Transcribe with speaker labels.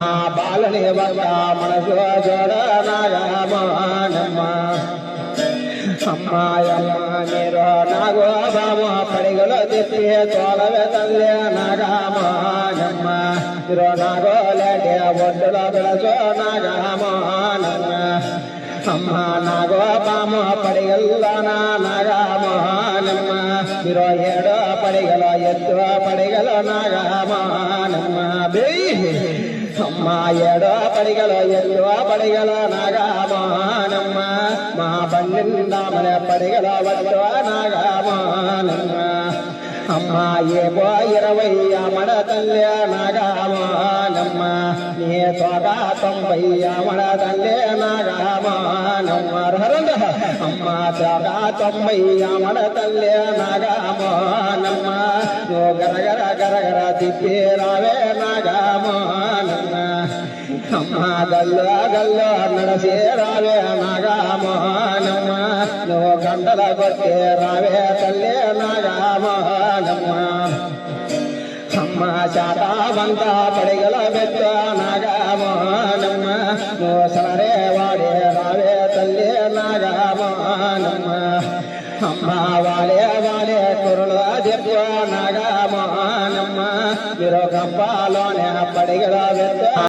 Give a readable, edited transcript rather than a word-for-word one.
Speaker 1: బాలని వల్ల మనసు జోడ నాగమానమ్మ అమ్మాయమ్మ మీరు నాగో బామ పడిగలు తిప్పి తోలవే తల్లి నాగమానమ్మ మీరు నాగోలేటి ఒడ్డులో పిలచో నాగమానమ్మ అమ్మ నాగో బామ పడిగల్లో నాగమానమ్మ మీరు ఏడో పడిగలో ఎత్తు పడిగలో నాగమానమ్మ అమ్మ ఏడో పడిగలో ఎల్లో పడిగలో నాగమానమ్మ మా బండిందామన పడిగలో వడ్డో నాగమానమ్మ అమ్మ ఏమో 20 అమడ తల్లి నాగమానమ్మ నీ తోక 90 అమడ తల్లి నాగమానమ్మ అమ్మ తోక 90 అమడ తల్లి నాగమానమ్మ నువ్వు గరగర గరగర తిప్పి రావే నాగమానమ్మ అమ్మ గల్లో గల్లో నడసి రావే నాగమానమ్మ నువ్వు గంటల కొట్టి రావే తల్లి నాగమానమ్మ అమ్మ శాతావంత పడిగల బెట్ట నాగమానమ్మ నువ్వు సరే వాడే రావే తల్లి నాగమానమ్మ అమ్మ వాలే వాలే కురుల దివ్వ నాగమానమ్మ మీరు గంపాలోనే పడిగల బెట్ట